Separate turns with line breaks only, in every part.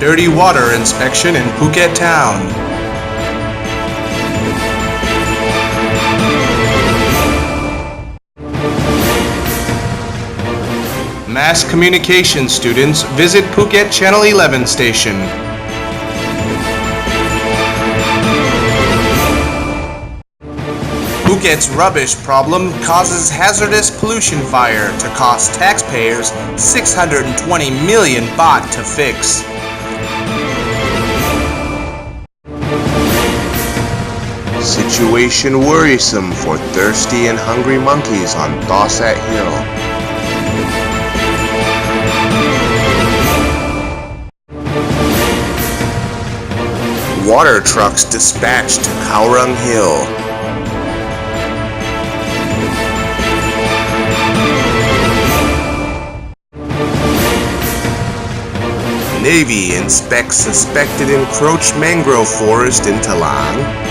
dirty water inspection in Phuket Town. Mass communication students visit Phuket Channel 11 station. Phuket's rubbish problem causes hazardous pollution fire to cost taxpayers 620 million baht to fix.
Situation worrisome for thirsty and hungry monkeys on Tor Sae Hill. Water trucks dispatched to Khao Rang Hill. Navy inspects suspected encroached mangrove forest in Talang.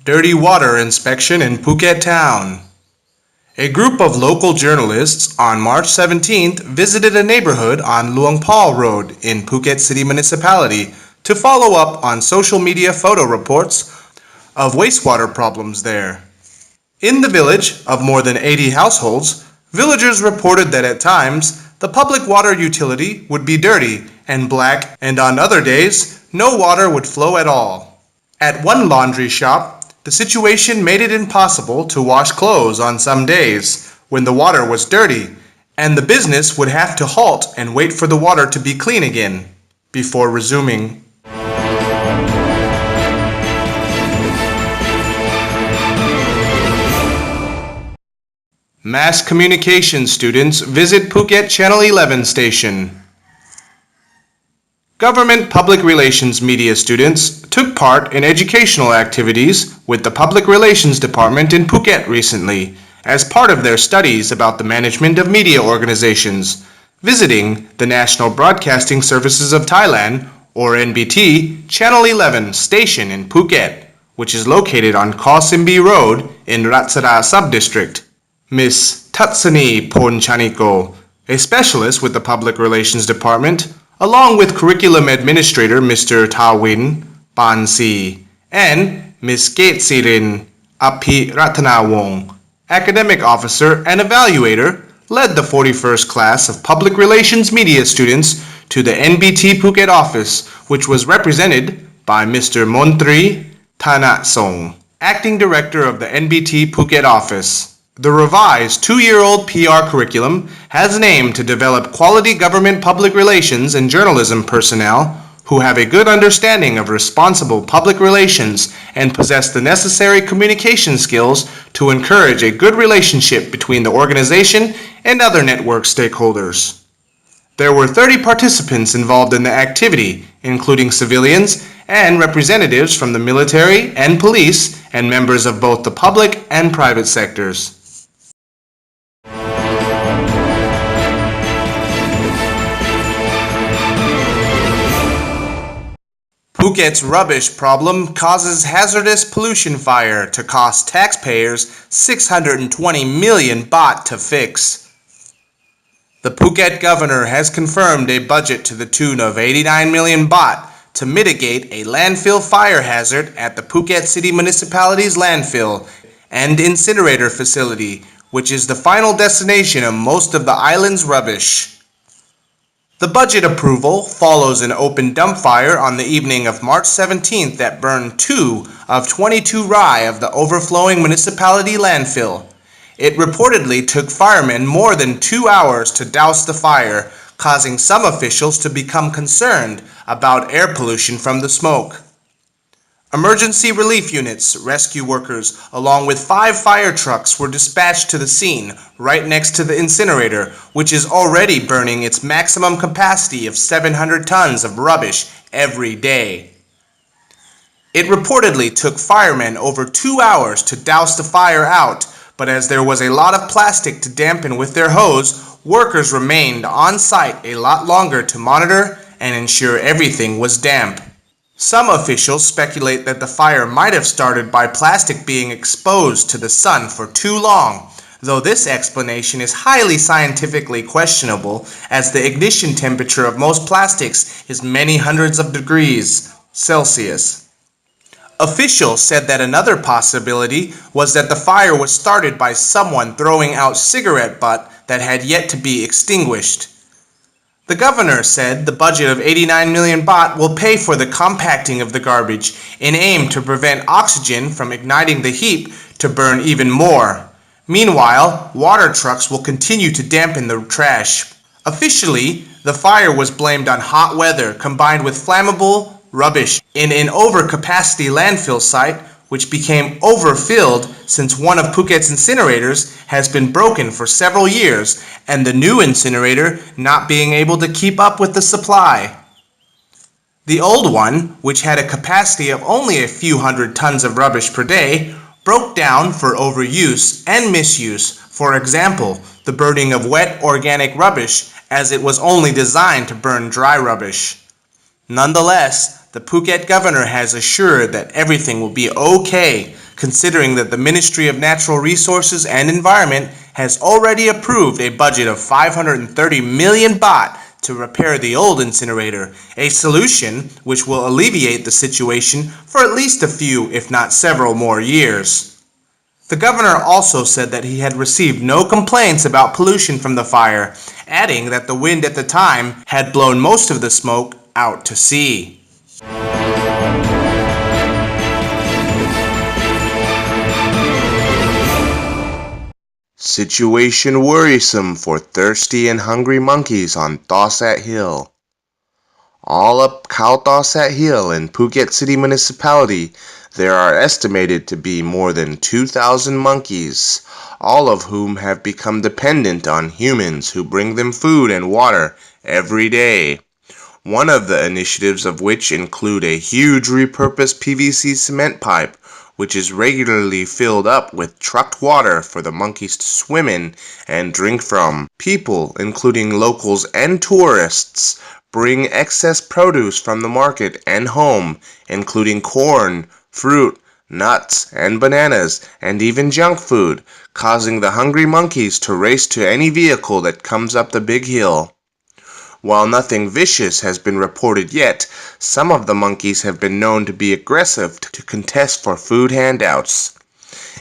Dirty water inspection in Phuket Town. A group of local journalists on March 17th visited a neighborhood on Luang Pal Road in Phuket City Municipality to follow up on social media photo reports of wastewater problems there. In the village of more than 80 households, villagers reported that at times the public water utility would be dirty and black, and on other days no water would flow at all. At one laundry shop, the situation made it impossible to wash clothes on some days when the water was dirty, and the business would have to halt and wait for the water to be clean again before resuming. Mass communication students visit Phuket Channel 11 station. Government Public Relations media students took part in educational activities with the Public Relations Department in Phuket recently as part of their studies about the management of media organizations, visiting the National Broadcasting Services of Thailand, or NBT, Channel 11 station in Phuket, which is located on Khao Simbi Road in Ratsada Subdistrict. Ms. Tatsani Ponchaniko, a specialist with the Public Relations Department, along with Curriculum Administrator Mr. Tawin Bansi and Ms. Getsirin Apiratanawong, Academic Officer and Evaluator, led the 41st class of Public Relations Media students to the NBT Phuket office, which was represented by Mr. Montri Thanasong, Acting Director of the NBT Phuket office. The revised 2-year-old PR curriculum has an aim to develop quality government public relations and journalism personnel who have a good understanding of responsible public relations and possess the necessary communication skills to encourage a good relationship between the organization and other network stakeholders. There were 30 participants involved in the activity, including civilians and representatives from the military and police and members of both the public and private sectors. Phuket's rubbish problem causes hazardous pollution fire to cost taxpayers 620 million baht to fix. The Phuket governor has confirmed a budget to the tune of 89 million baht to mitigate a landfill fire hazard at the Phuket City Municipality's landfill and incinerator facility, which is the final destination of most of the island's rubbish. The budget approval follows an open dump fire on the evening of March 17th that burned 2 of 22 rai of the overflowing municipality landfill. It reportedly took firemen more than 2 hours to douse the fire, causing some officials to become concerned about air pollution from the smoke. Emergency relief units, rescue workers, along with 5 fire trucks were dispatched to the scene right next to the incinerator, which is already burning its maximum capacity of 700 tons of rubbish every day. It reportedly took firemen over 2 hours to douse the fire out, but as there was a lot of plastic to dampen with their hose, workers remained on site a lot longer to monitor and ensure everything was damp. Some officials speculate that the fire might have started by plastic being exposed to the sun for too long, though this explanation is highly scientifically questionable as the ignition temperature of most plastics is many hundreds of degrees Celsius. Officials said that another possibility was that the fire was started by someone throwing out cigarette butt that had yet to be extinguished. The governor said the budget of 89 million baht will pay for the compacting of the garbage in aim to prevent oxygen from igniting the heap to burn even more. Meanwhile, water trucks will continue to dampen the trash. Officially, the fire was blamed on hot weather combined with flammable rubbish in an overcapacity landfill site which became overfilled since one of Phuket's incinerators has been broken for several years and the new incinerator not being able to keep up with the supply. The old one, which had a capacity of only a few hundred tons of rubbish per day, broke down for overuse and misuse, for example, the burning of wet organic rubbish as it was only designed to burn dry rubbish. Nonetheless, the Phuket governor has assured that everything will be okay, considering that the Ministry of Natural Resources and Environment has already approved a budget of 530 million baht to repair the old incinerator, a solution which will alleviate the situation for at least a few, if not several more years. The governor also said that he had received no complaints about pollution from the fire, adding that the wind at the time had blown most of the smoke out to sea.
Situation worrisome for thirsty and hungry monkeys on Tor Sae Hill. All up Tor Sae Hill in Phuket City Municipality, there are estimated to be more than 2,000 monkeys, all of whom have become dependent on humans who bring them food and water every day. One of the initiatives of which include a huge repurposed PVC cement pipe, which is regularly filled up with trucked water for the monkeys to swim in and drink from. People, including locals and tourists, bring excess produce from the market and home, including corn, fruit, nuts, and bananas, and even junk food, causing the hungry monkeys to race to any vehicle that comes up the big hill. While nothing vicious has been reported yet, some of the monkeys have been known to be aggressive to contest for food handouts.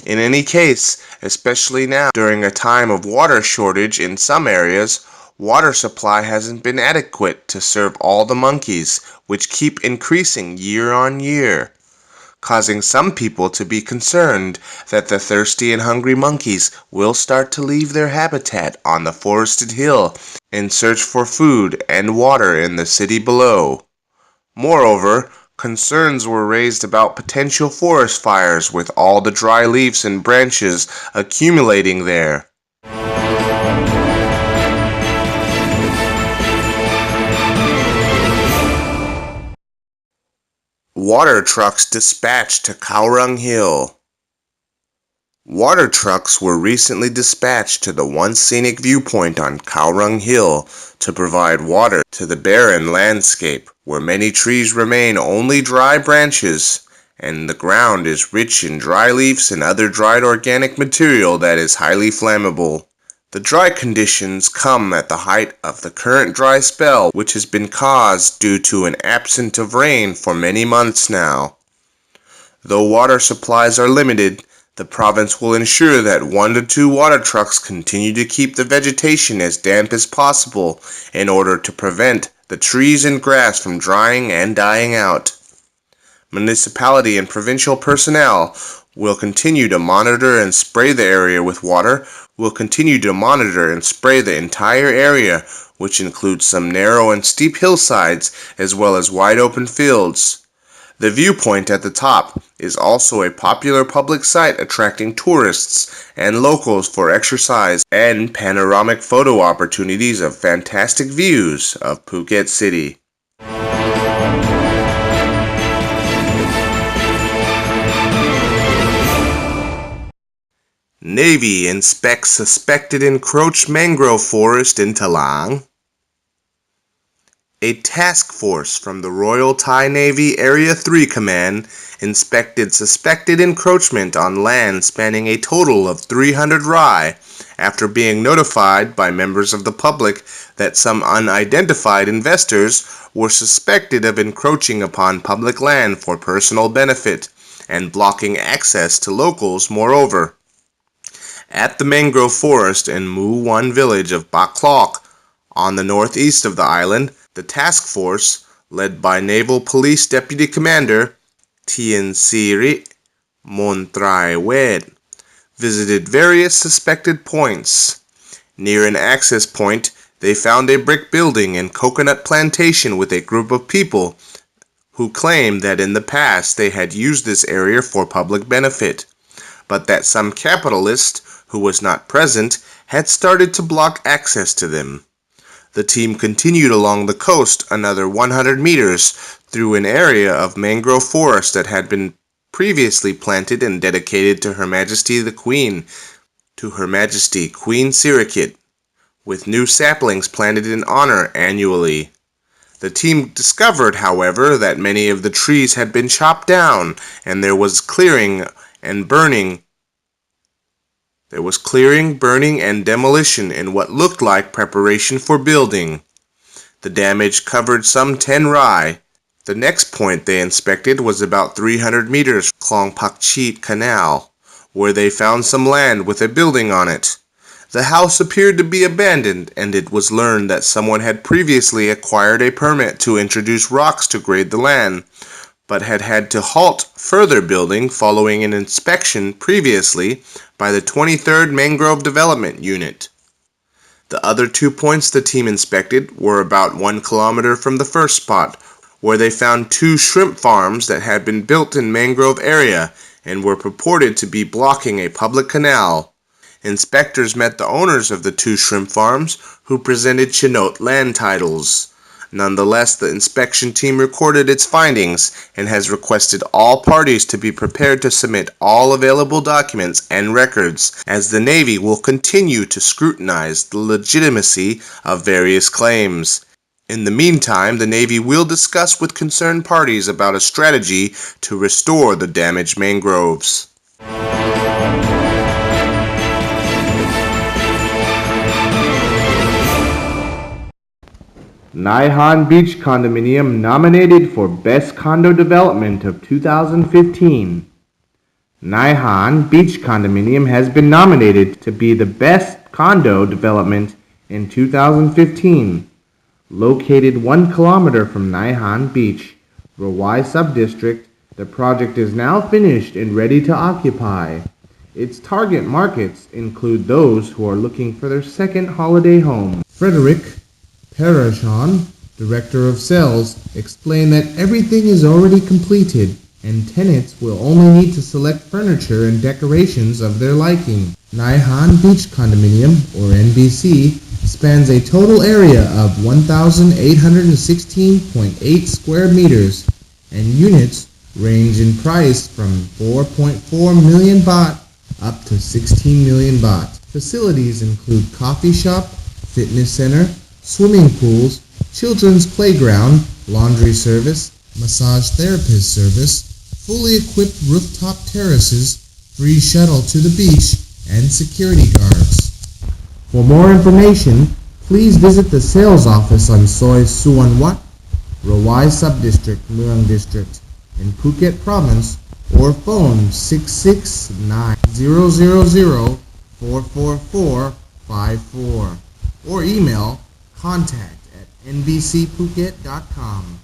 In any case, especially now during a time of water shortage in some areas, water supply hasn't been adequate to serve all the monkeys, which keep increasing year on year, causing some people to be concerned that the thirsty and hungry monkeys will start to leave their habitat on the forested hill in search for food and water in the city below. Moreover, concerns were raised about potential forest fires with all the dry leaves and branches accumulating there. Water trucks dispatched to Khao Rang Hill. Water trucks were recently dispatched to the once-scenic viewpoint on Khao Rang Hill to provide water to the barren landscape where many trees remain only dry branches and the ground is rich in dry leaves and other dried organic material that is highly flammable. The dry conditions come at the height of the current dry spell, which has been caused due to an absence of rain for many months now. Though water supplies are limited, the province will ensure that 1 to 2 water trucks continue to keep the vegetation as damp as possible in order to prevent the trees and grass from drying and dying out. Municipality and provincial personnel will continue to monitor and spray the area with water, will continue to monitor and spray the entire area, which includes some narrow and steep hillsides as well as wide open fields. The viewpoint at the top is also a popular public site attracting tourists and locals for exercise and panoramic photo opportunities of fantastic views of Phuket City. Navy inspects suspected encroached mangrove forest in Talang. A task force from the Royal Thai Navy Area 3 Command inspected suspected encroachment on land spanning a total of 300 rai after being notified by members of the public that some unidentified investors were suspected of encroaching upon public land for personal benefit and blocking access to locals. Moreover, at the mangrove forest in Mu 1 village of Baklok on the northeast of the island, the task force, led by Naval Police Deputy Commander Tien Siri Montrai Wed, visited various suspected points. Near an access point, they found a brick building and coconut plantation with a group of people who claimed that in the past they had used this area for public benefit, but that some capitalist who was not present had started to block access to them. The team continued along the coast another 100 meters through an area of mangrove forest that had been previously planted and dedicated to Her Majesty Queen Sirikit, with new saplings planted in honor annually. The team discovered, however, that many of the trees had been chopped down and there was clearing, burning, and demolition in what looked like preparation for building. The damage covered some 10 rai. The next point they inspected was about 300 meters from Klong Pakchit Canal, where they found some land with a building on it. The house appeared to be abandoned, and it was learned that someone had previously acquired a permit to introduce rocks to grade the land, but had to halt further building following an inspection previously by the 23rd Mangrove Development Unit. The other 2 points the team inspected were about 1 kilometer from the first spot, where they found 2 shrimp farms that had been built in mangrove area and were purported to be blocking a public canal. Inspectors met the owners of the 2 shrimp farms, who presented Chinook land titles. Nonetheless, the inspection team recorded its findings and has requested all parties to be prepared to submit all available documents and records, as the Navy will continue to scrutinize the legitimacy of various claims. In the meantime, the Navy will discuss with concerned parties about a strategy to restore the damaged mangroves.
Nai Han Beach Condominium nominated for Best Condo Development of 2015. Nai Han Beach Condominium has been nominated to be the best condo development in 2015. Located 1 kilometer from Nai Han Beach, Rawai Subdistrict, the project is now finished and ready to occupy. Its target markets include those who are looking for their second holiday home. Frederick Parashon, Director of Sales, explained that everything is already completed and tenants will only need to select furniture and decorations of their liking. Nai Han Beach Condominium, or NBC, spans a total area of 1,816.8 square meters, and units range in price from 4.4 million baht up to 16 million baht. Facilities include coffee shop, fitness center, swimming pools, children's playground, laundry service, massage therapist service, fully equipped rooftop terraces, free shuttle to the beach, and security guards. For more information, please visit the sales office on Soi Suanwat, Rawai Subdistrict, Mueang District, in Phuket Province, or phone 669-000-44454, or email contact@nbcphuket.com.